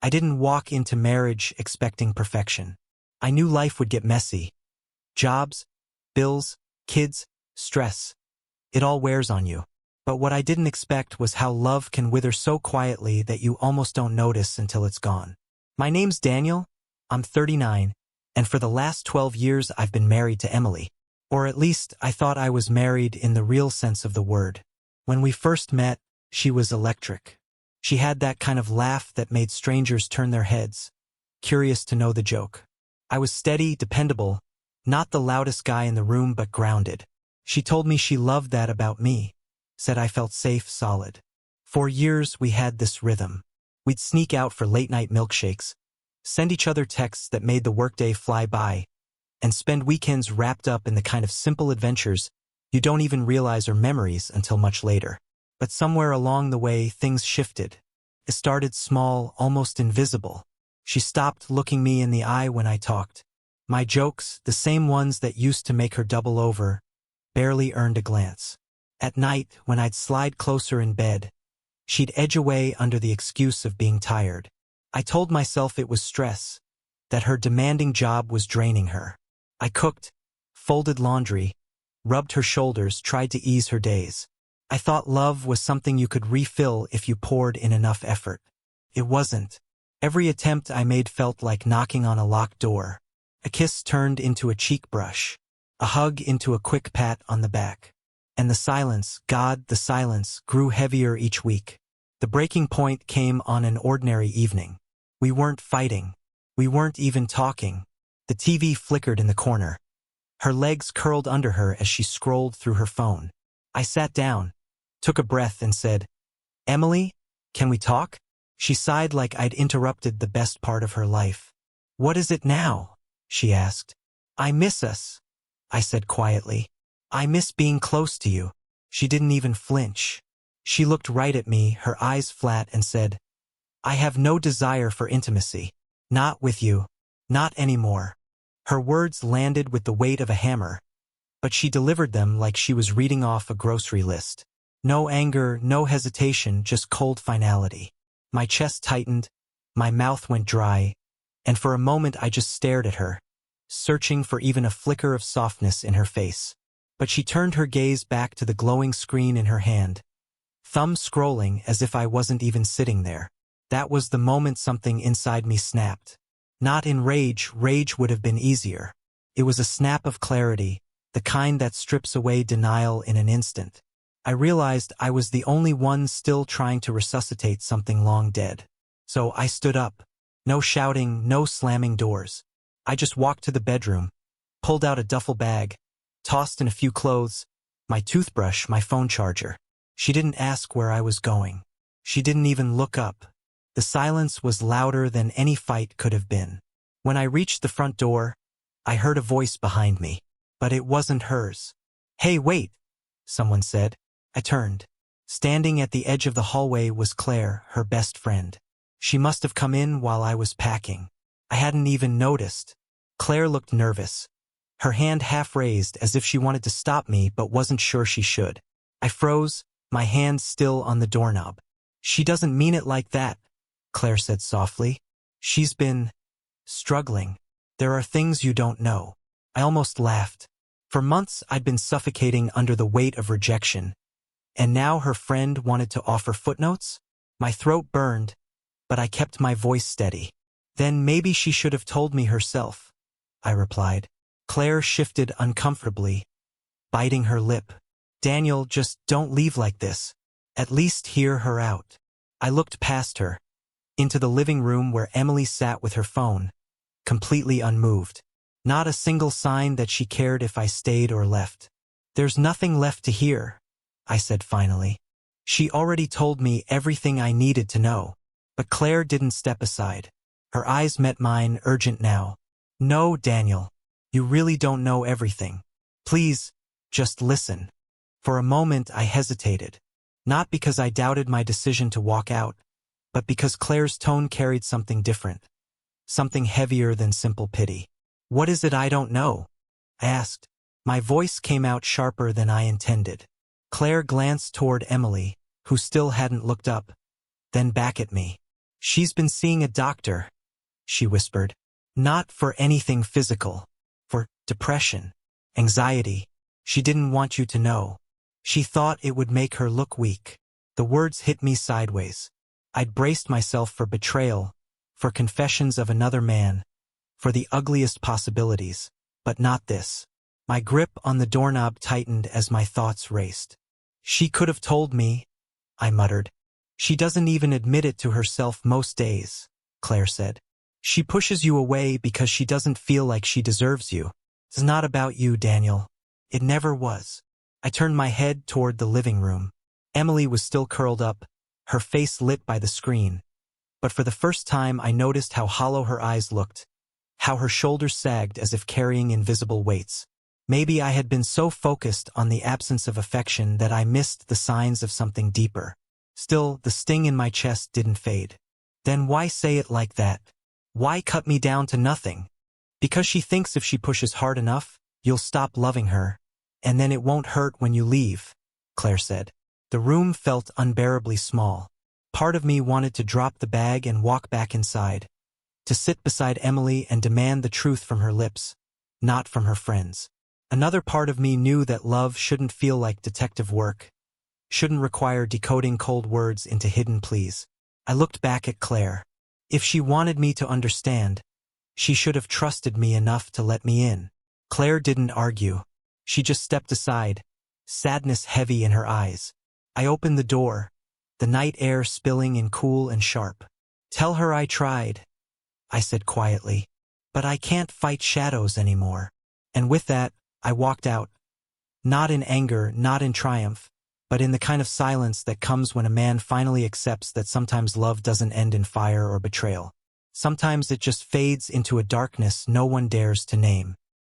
I didn't walk into marriage expecting perfection. I knew life would get messy. Jobs, bills, kids, stress. It all wears on you. But what I didn't expect was how love can wither so quietly that you almost don't notice until it's gone. My name's Daniel. I'm 39, and for the last 12 years I've been married to Emily. Or at least I thought I was married in the real sense of the word. When we first met, she was electric. She had that kind of laugh that made strangers turn their heads, curious to know the joke. I was steady, dependable, not the loudest guy in the room but grounded. She told me she loved that about me, said I felt safe, solid. For years we had this rhythm. We'd sneak out for late-night milkshakes, send each other texts that made the workday fly by, and spend weekends wrapped up in the kind of simple adventures you don't even realize are memories until much later. But somewhere along the way, things shifted. It started small, almost invisible. She stopped looking me in the eye when I talked. My jokes, the same ones that used to make her double over, barely earned a glance. At night, when I'd slide closer in bed, she'd edge away under the excuse of being tired. I told myself it was stress, that her demanding job was draining her. I cooked, folded laundry, rubbed her shoulders, tried to ease her days. I thought love was something you could refill if you poured in enough effort. It wasn't. Every attempt I made felt like knocking on a locked door. A kiss turned into a cheek brush, a hug into a quick pat on the back. And the silence, God, the silence, grew heavier each week. The breaking point came on an ordinary evening. We weren't fighting. We weren't even talking. The TV flickered in the corner. Her legs curled under her as she scrolled through her phone. I sat down, took a breath and said, "Emily, can we talk?" She sighed like I'd interrupted the best part of her life. "What is it now?" she asked. "I miss us," I said quietly. "I miss being close to you." She didn't even flinch. She looked right at me, her eyes flat, and said, "I have no desire for intimacy. Not with you. Not anymore." Her words landed with the weight of a hammer, but she delivered them like she was reading off a grocery list. No anger, no hesitation, just cold finality. My chest tightened, my mouth went dry, and for a moment I just stared at her, searching for even a flicker of softness in her face. But she turned her gaze back to the glowing screen in her hand, thumb scrolling as if I wasn't even sitting there. That was the moment something inside me snapped. Not in rage, rage would have been easier. It was a snap of clarity, the kind that strips away denial in an instant. I realized I was the only one still trying to resuscitate something long dead. So I stood up. No shouting, no slamming doors. I just walked to the bedroom, pulled out a duffel bag, tossed in a few clothes, my toothbrush, my phone charger. She didn't ask where I was going. She didn't even look up. The silence was louder than any fight could have been. When I reached the front door, I heard a voice behind me, but it wasn't hers. "Hey, wait," someone said. I turned. Standing at the edge of the hallway was Claire, her best friend. She must have come in while I was packing. I hadn't even noticed. Claire looked nervous, her hand half raised as if she wanted to stop me but wasn't sure she should. I froze, my hand still on the doorknob. "She doesn't mean it like that," Claire said softly. "She's been struggling. There are things you don't know." I almost laughed. For months I'd been suffocating under the weight of rejection, and now her friend wanted to offer footnotes? My throat burned, but I kept my voice steady. "Then maybe she should have told me herself," I replied. Claire shifted uncomfortably, biting her lip. "Daniel, just don't leave like this. At least hear her out." I looked past her, into the living room where Emily sat with her phone, completely unmoved. Not a single sign that she cared if I stayed or left. "There's nothing left to hear," I said finally. She already told me everything I needed to know. But Claire didn't step aside. Her eyes met mine, urgent now. "No, Daniel. You really don't know everything. Please, just listen." For a moment I hesitated. Not because I doubted my decision to walk out, but because Claire's tone carried something different. Something heavier than simple pity. "What is it I don't know?" I asked. My voice came out sharper than I intended. Claire glanced toward Emily, who still hadn't looked up, then back at me. She's been seeing a doctor, she whispered. Not for anything physical. For depression, anxiety. She didn't want you to know. She thought it would make her look weak. The words hit me sideways. I'd braced myself for betrayal, for confessions of another man, for the ugliest possibilities, but not this. My grip on the doorknob tightened as my thoughts raced. She could have told me, I muttered. She doesn't even admit it to herself most days, Claire said. She pushes you away because she doesn't feel like she deserves you. It's not about you, Daniel. It never was. I turned my head toward the living room. Emily was still curled up, her face lit by the screen. But for the first time I noticed how hollow her eyes looked, how her shoulders sagged as if carrying invisible weights. Maybe I had been so focused on the absence of affection that I missed the signs of something deeper. Still, the sting in my chest didn't fade. Then why say it like that? Why cut me down to nothing? Because she thinks if she pushes hard enough, you'll stop loving her, and then it won't hurt when you leave, Claire said. The room felt unbearably small. Part of me wanted to drop the bag and walk back inside, to sit beside Emily and demand the truth from her lips, not from her friends. Another part of me knew that love shouldn't feel like detective work, shouldn't require decoding cold words into hidden pleas. I looked back at Claire. If she wanted me to understand, she should have trusted me enough to let me in. Claire didn't argue. She just stepped aside, sadness heavy in her eyes. I opened the door, the night air spilling in cool and sharp. Tell her I tried, I said quietly. But I can't fight shadows anymore. And with that, I walked out. Not in anger, not in triumph, but in the kind of silence that comes when a man finally accepts that sometimes love doesn't end in fire or betrayal. Sometimes it just fades into a darkness no one dares to name.